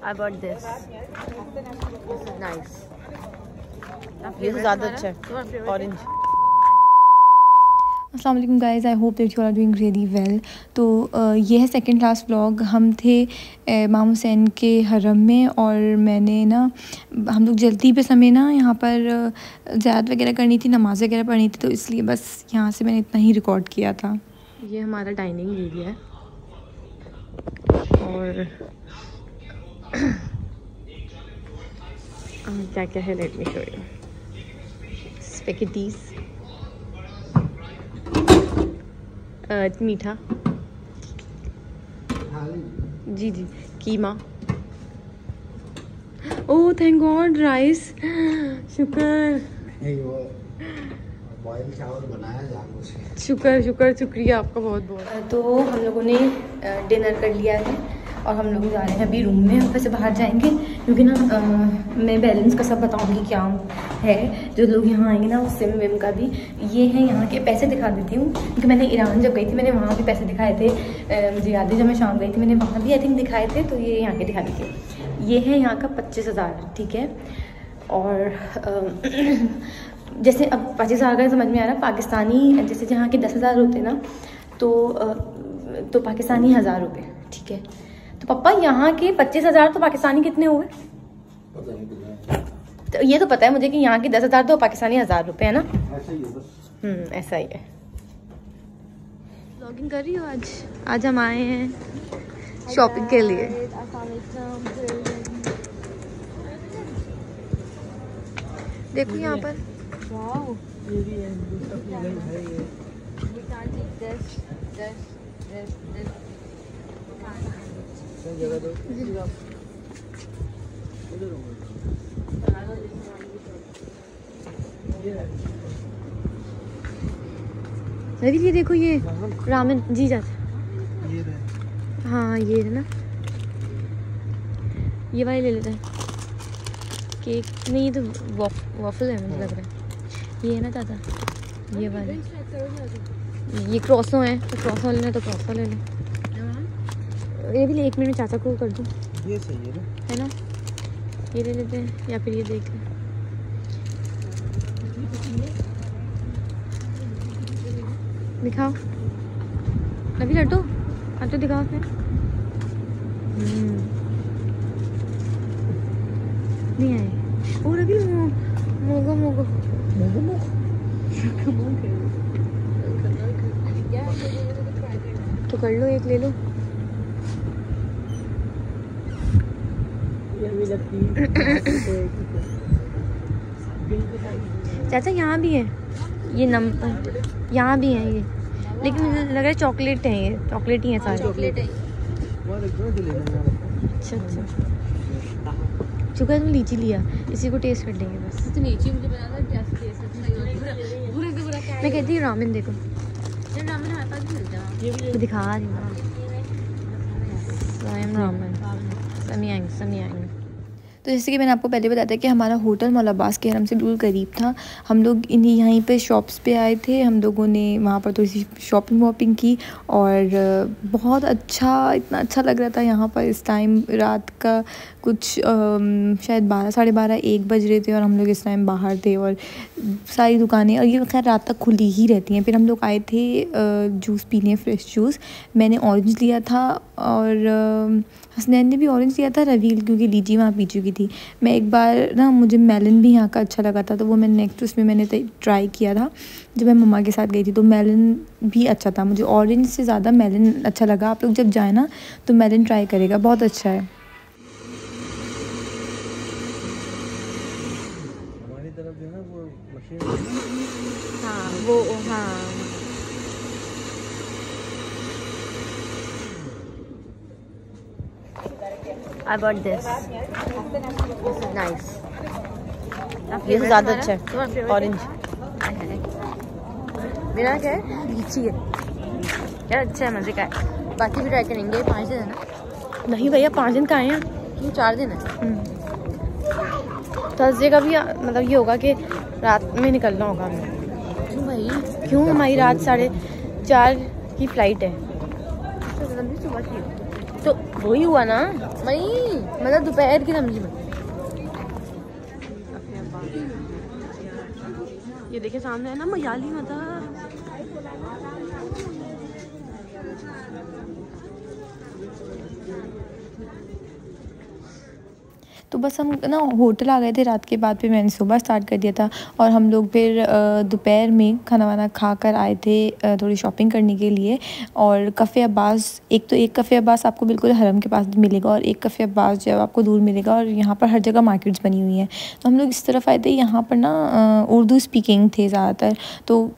I bought this. This is nice. ये तो ज़्यादा अच्छा है, ऑरेंज। अस्सलाम वालेकुम guys, I hope that you are doing really well. तो ये है सेकंड क्लास व्लॉग। हम थे इमाम हुसैन के हरम में और मैंने ना हम लोग जल्दी पे समय ना यहाँ पर ज़ियारत वगैरह करनी थी, नमाज़ वगैरह पढ़नी थी, तो इसलिए बस यहाँ से मैंने इतना ही रिकॉर्ड किया था। ये हमारा डाइनिंग एरिया है और क्या क्या है, let me show you. Spaghettis, मीठा, जी जी, कीमा, ओह थैंक गॉड, राइस, शुक्र शुक्र शुक्र, शुक्रिया आपका बहुत बहुत। तो हम लोगों ने डिनर कर लिया है और हम लोग जा रहे हैं अभी रूम में। ऊपर से बाहर जाएंगे क्योंकि ना मैं बैलेंस का सब बताऊंगी क्या है। जो लोग यहाँ आएंगे ना, उस सिम विम का भी ये है। यहाँ के पैसे दिखा देती हूँ क्योंकि मैंने ईरान जब गई थी मैंने वहाँ भी पैसे दिखाए थे। मुझे याद है जब मैं शाम गई थी मैंने वहाँ भी आई थिंक दिखाए थे, तो ये यहाँ के दिखा दीजिए। ये है यहाँ का 25,000, ठीक है। और जैसे अब 25,000 का समझ में आ रहा है, पाकिस्तानी जैसे जहाँ के 10,000 होते ना, तो पाकिस्तानी 1,000 रुपये, ठीक है। तो पापा यहाँ के 25,000 तो पाकिस्तानी कितने हुए? तो ये तो पता है मुझे कि यहाँ के 10,000 तो पाकिस्तानी 1,000 रुपये है ना। ऐसा ही है बस। ऐसा ही है। व्लॉगिंग कर रही हो आज? आज हम आए हैं शॉपिंग के लिए। देखो यहाँ पर रवि ये देखो, ये रामेन जी जाता। हाँ ये है ना, ये वाले ले लेते हैं। केक नहीं, ये तो वॉफल है मुझे लग रहा है। ये है ना दादा, ये वाले। ये क्रॉसो है, तो क्रॉसो लेना तो क्रॉसो ले लो। ये भी ले, 1 मिनट में चाचा को कर दूँ। ये सही है ना, ये ले लेते हैं या फिर ये देख लें। दिखाओ अभी लड्डू, अब तो दिखाओ फिर। नहीं आए। और अभी मोगो मोगो मोगो मोगो तो कर लो, एक ले लो। चाचा यहाँ भी है ये नंबर, यहाँ भी है ये, लेकिन मुझे लग रहा है चॉकलेट है, ये चॉकलेट ही है सारे। चॉकलेट है। अच्छा अच्छा, चुका तुम लीची लिया, इसी को टेस्ट कर लेंगे बस। तो लीची मुझे बता दो क्या टेस्ट है। पूरा से पूरा क्या मैं कहती हूँ रामेन देखो, रामेन हमारे पास भी मिलता है, तो दिखा रही हूँ रामेन। समी आएंगे। तो जैसे कि मैंने आपको पहले बताया था कि हमारा होटल मौला अब्बास के हरम से बिल्कुल करीब था। हम लोग यहीं पे शॉप्स पे आए थे, हम लोगों ने वहाँ पर थोड़ी सी शॉपिंग वॉपिंग की और बहुत अच्छा, इतना अच्छा लग रहा था यहाँ पर। इस टाइम रात का कुछ शायद 12, साढ़े 12, 1 बज रहे थे और हम लोग इस टाइम बाहर थे और सारी दुकानें, और ये खैर रात तक खुली ही रहती हैं। फिर हम लोग आए थे जूस पीने, फ्रेश जूस। मैंने ऑरेंज लिया था और हसनैन ने भी ऑरेंज लिया था, रवील क्योंकि लीची वहाँ पी चुकी थी। मैं एक बार ना, मुझे मेलन भी यहाँ का अच्छा लगा था, तो वो मैंने नेक्स्ट उसमें मैंने ट्राई किया था जब मैं मम्मा के साथ गई थी, तो मेलन भी अच्छा था। मुझे ऑरेंज से ज़्यादा मेलन अच्छा लगा। आप लोग जब जाए ना तो मेलन ट्राई करेगा, बहुत अच्छा है। हमारी तरफ जो है वो मशीन, हाँ वो, हाँ I bought this. This is nice. ये तो ज़्यादा अच्छा है, ऑरेंज। मेरा क्या है, लीची है यार, अच्छा है, मज़े का है। बाकी भी ट्राई करेंगे। 5 दिन है ना? नहीं भैया 5 दिन का आए हैं, क्यों 4 दिन है? थर्सडे का भी मतलब ये होगा कि रात में निकलना होगा हमें। क्यों भाई? क्यों, हमारी रात 4:30 की फ़्लाइट है। सुबह की तो वही हुआ ना वही, मतलब दोपहर की समझी मैं। ये देखे सामने है ना मयाली माता। तो बस हम ना होटल आ गए थे रात के बाद, फिर मैंने सुबह स्टार्ट कर दिया था और हम लोग फिर दोपहर में खाना वाना खा कर आए थे थोड़ी शॉपिंग करने के लिए। और कफ़े अब्बास, एक कफ़े अब्बास आपको बिल्कुल हरम के पास मिलेगा और एक कफ़े अब्बास जो है आपको दूर मिलेगा, और यहाँ पर हर जगह मार्केट्स बनी हुई हैं। तो हम लोग इस तरफ आए थे, यहाँ पर ना उर्दू स्पीकिंग थे ज़्यादातर, तो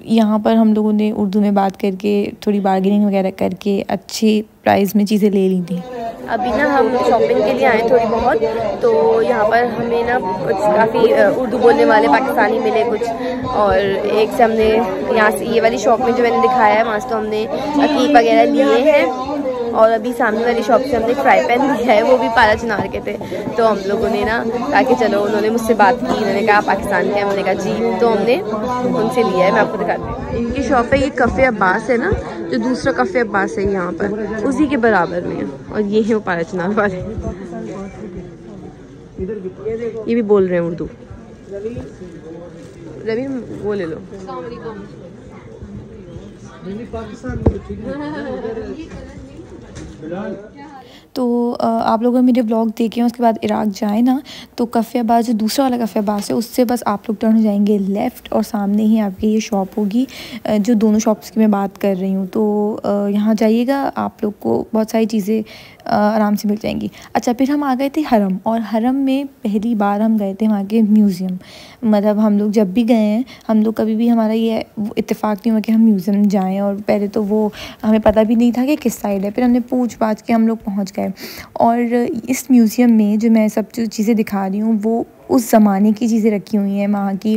यहाँ पर हम लोगों ने उर्दू में बात करके थोड़ी बार्गेनिंग वगैरह करके अच्छी प्राइस में चीज़ें ले ली थी। अभी ना हम शॉपिंग के लिए आए थोड़ी बहुत, तो यहाँ पर हमें ना कुछ काफ़ी उर्दू बोलने वाले पाकिस्तानी मिले कुछ, और एक से हमने यहाँ से ये वाली शॉप में जो मैंने दिखाया है वहाँ से तो हमने अकीक वगैरह लिए हैं, और अभी सामने वाली शॉप से हमने फ्राई पैन लिया है, वो भी पारा चिनार के थे। तो हम लोगों ने ना कहा कि चलो, उन्होंने मुझसे बात की, उन्होंने कहा पाकिस्तान के, हमने कहा जी, तो हमने उनसे लिया है। मैं आपको दिखाती हूँ, इनकी शॉप है, ये कफ़े अब्बास है ना, जो दूसरा कफ़े अब्बास है यहाँ पर, उसी के बराबर में है, और ये है वो पारा चिनार वाले। ये भी बोल रहे हैं उर्दू। रवि वो ले लो। तो आप लोग मेरे ब्लॉग देखें, उसके बाद इराक जाए ना, तो कफ़े अब्बास जो दूसरा वाला कफ़े अब्बास है, उससे बस आप लोग टर्न हो जाएंगे लेफ़्ट, और सामने ही आपकी ये शॉप होगी जो दोनों शॉप्स की मैं बात कर रही हूँ। तो यहाँ जाइएगा, आप लोग को बहुत सारी चीज़ें आराम से मिल जाएंगी। अच्छा, फिर हम आ गए थे हरम, और हरम में पहली बार हम गए थे वहाँ के म्यूज़ियम। मतलब हम लोग जब भी गए हैं, हम लोग कभी भी हमारा ये इत्तेफाक नहीं हुआ कि हम म्यूज़ियम जाएं, और पहले तो वो हमें पता भी नहीं था कि किस साइड है, फिर हमने पूछ पाछ के हम लोग पहुँच गए। और इस म्यूज़ियम में जो मैं सब जो चीज़ें दिखा रही हूँ, वो उस ज़माने की चीज़ें रखी हुई हैं, वहाँ की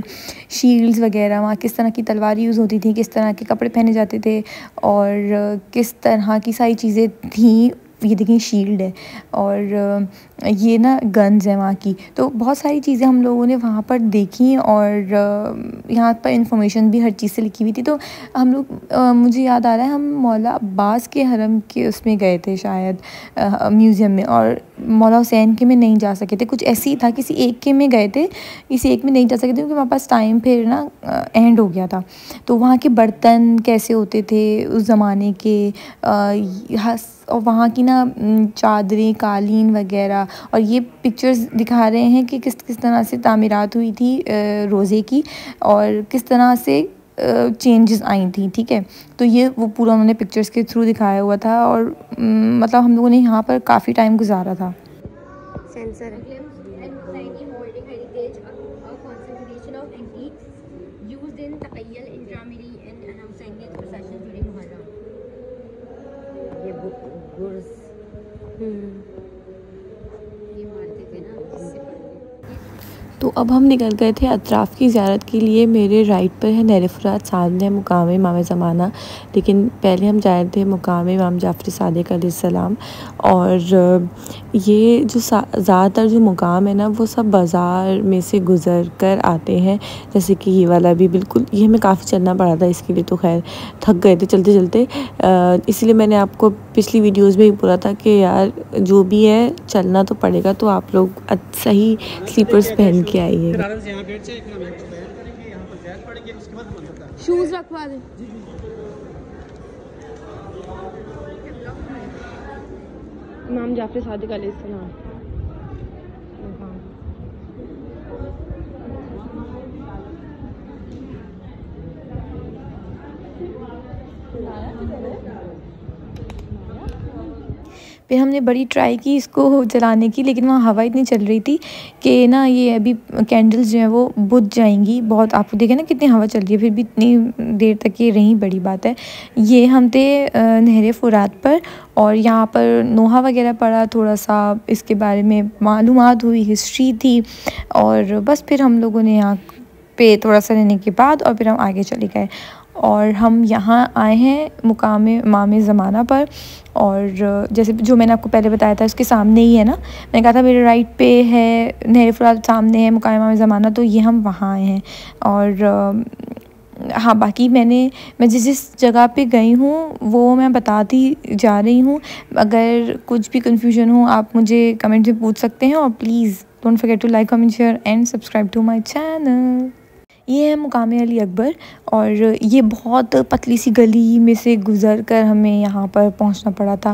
शील्ड्स वगैरह, वहाँ किस तरह की तलवार यूज़ होती थी, किस तरह के कपड़े पहने जाते थे, और किस तरह की सारी चीज़ें थी। ये देखिए शील्ड है, और ये ना गन्स हैं वहाँ की। तो बहुत सारी चीज़ें हम लोगों ने वहाँ पर देखी, और यहाँ पर इंफॉर्मेशन भी हर चीज़ से लिखी हुई थी। तो हम लोग मुझे याद आ रहा है, हम मौला अब्बास के हरम के उसमें गए थे शायद म्यूज़ियम में, और मौला हुसैन के में नहीं जा सके थे, कुछ ऐसे ही था, किसी एक के में गए थे, किसी एक में नहीं जा सके थे क्योंकि हमारे पास टाइम फिर ना एंड हो गया था। तो वहाँ के बर्तन कैसे होते थे उस ज़माने के, और वहाँ की ना चादरें, कालीन वगैरह, और ये पिक्चर्स दिखा रहे हैं कि किस किस तरह से तामीरात हुई थी रोज़े की, और किस तरह से चेंजेस आई थी। ठीक है, तो ये वो पूरा उन्होंने पिक्चर्स के थ्रू दिखाया हुआ था, और मतलब हम लोगों ने यहाँ पर काफ़ी टाइम गुजारा था। सेंसर है। तो अब हम निकल गए थे अतराफ़ की ज़ियारत के लिए। मेरे राइट पर है नहर फुरात, सामने है मुकाम इमाम ज़माना, लेकिन पहले हम जा रहे थे मुकाम इमाम जाफ़र सादिक़ अलैहिस्सलाम। और ये जो ज़्यादातर जो मुकाम है ना, वो सब बाज़ार में से गुज़र कर आते हैं, जैसे कि ये वाला भी बिल्कुल, ये हमें काफ़ी चलना पड़ा था इसके लिए, तो खैर थक गए थे चलते चलते, इसलिए मैंने आपको पिछली वीडियोज़ में ही बोला था कि यार जो भी है चलना तो पड़ेगा, तो आप लोग सही स्लीपर्स पहन के आइएगा। शूज रखवा दे। इमाम जाफ़र सादिक़ अलैहिस्सलाम। फिर हमने बड़ी ट्राई की इसको जलाने की, लेकिन वहाँ हवा इतनी चल रही थी कि ना ये अभी कैंडल्स जो हैं वो बुझ जाएंगी। बहुत आप देखें ना कितनी हवा चल रही है, फिर भी इतनी देर तक ये रही, बड़ी बात है। ये हम थे नहर फुरात पर, और यहाँ पर नोहा वगैरह पढ़ा, थोड़ा सा इसके बारे में मालूमात हुई, हिस्ट्री थी, और बस फिर हम लोगों ने यहाँ पे थोड़ा सा रहने के बाद और फिर हम आगे चले गए, और हम यहाँ आए हैं मुकाम इमाम ज़माना पर। और जैसे जो मैंने आपको पहले बताया था उसके सामने ही है ना, मैंने कहा था मेरे राइट पे है नहर फुरात, सामने है मुकाम इमाम ज़माना, तो ये हम वहाँ आए हैं। और हाँ, बाकी मैं जिस जिस जगह पे गई हूँ वो मैं बताती जा रही हूँ। अगर कुछ भी कन्फ्यूजन हो आप मुझे कमेंट में पूछ सकते हैं, और please don't forget to like, comment, share and subscribe to my channel. ये है मुकाम अली अकबर, और ये बहुत पतली सी गली में से गुज़र कर हमें यहाँ पर पहुँचना पड़ा था।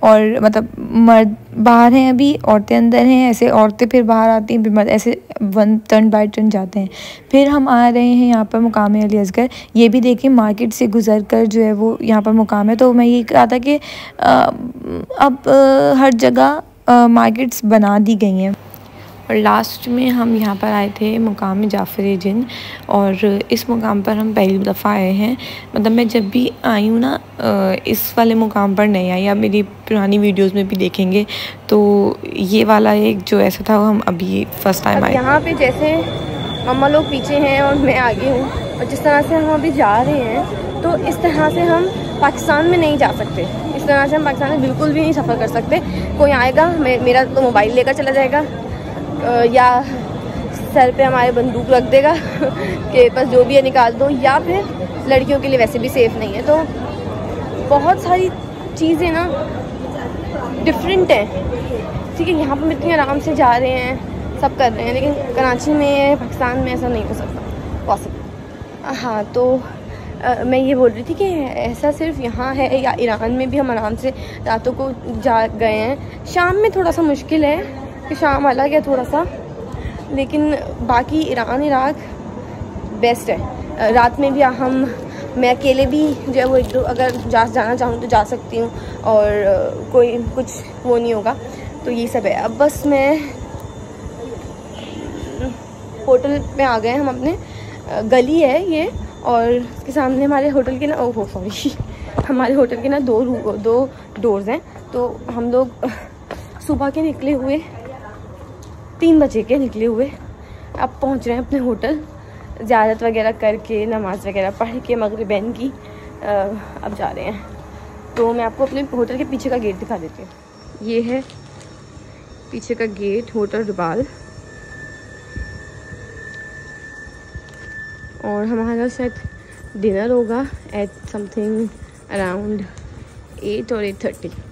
और मतलब मर्द बाहर हैं अभी, औरतें अंदर हैं, ऐसे औरतें फिर बाहर आती हैं, फिर मर्द, ऐसे वन टर्न बाय टर्न जाते हैं। फिर हम आ रहे हैं यहाँ पर मुकाम अली असगर। ये भी देखिए मार्केट से गुज़र कर जो है वो यहाँ पर मुकाम है। तो मैं ये कहा था कि अब हर जगह मार्केट्स बना दी गई हैं। और लास्ट में हम यहाँ पर आए थे मुकाम जाफ़र जिन, और इस मुकाम पर हम पहली दफ़ा आए हैं। मतलब मैं जब भी आई हूँ ना इस वाले मुकाम पर नहीं आई। आप मेरी पुरानी वीडियोस में भी देखेंगे तो ये वाला एक जो ऐसा था वो हम अभी फर्स्ट टाइम आए। यहाँ पे जैसे मम्मा लोग पीछे हैं और मैं आगे हूँ, और जिस तरह से हम अभी जा रहे हैं तो इस तरह से हम पाकिस्तान में नहीं जा सकते। इस तरह से हम पाकिस्तान में बिल्कुल भी नहीं सफ़र कर सकते। कोई आएगा मेरा तो मोबाइल लेकर चला जाएगा, या सर पे हमारे बंदूक रख देगा कि बस जो भी है निकाल दो, या फिर लड़कियों के लिए वैसे भी सेफ़ नहीं है। तो बहुत सारी चीज़ें ना डिफरेंट हैं, ठीक है। यहाँ पर हम इतने आराम से जा रहे हैं, सब कर रहे हैं, लेकिन कराची में, पाकिस्तान में ऐसा नहीं हो सकता पॉसिबल। हाँ, तो मैं ये बोल रही थी कि ऐसा सिर्फ यहाँ है या ईरान में भी हम आराम से रातों को जा गए हैं। शाम में थोड़ा सा मुश्किल है कि शाम अलग है थोड़ा सा, लेकिन बाकी ईरान इराक बेस्ट है। रात में भी मैं अकेले भी जो है वो एक दो अगर जाना चाहूँ तो जा सकती हूँ, और कोई कुछ वो नहीं होगा। तो ये सब है। अब बस मैं होटल में आ गए हम अपने, गली है ये, और इसके सामने हमारे होटल के ना हमारे होटल के ना दो डोर्स हैं। तो हम लोग सुबह के निकले हुए 3 बजे के निकले हुए अब पहुंच रहे हैं अपने होटल, ज़ियारत वगैरह करके, नमाज़ वगैरह पढ़ के मगरिबैन की अब जा रहे हैं। तो मैं आपको अपने होटल के पीछे का गेट दिखा देती हूँ। ये है पीछे का गेट, होटल रुबाल। और हमारा शायद डिनर होगा एट समथिंग अराउंड 8 और 8:30।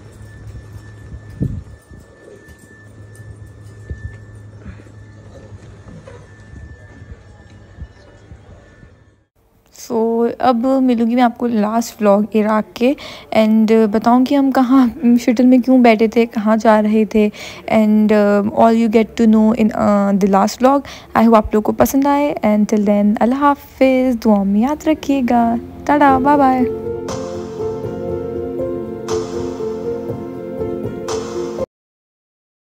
अब मिलूँगी मैं आपको लास्ट व्लॉग इराक के, एंड बताऊँ हम कहाँ शटल में क्यों बैठे थे, कहाँ जा रहे थे, and all you get to know in the last vlog. I hope आप लोग को पसंद आए, एंड टिल देन अल्लाह हाफिज़, दुआ में याद रखिएगा। Tata, bye bye.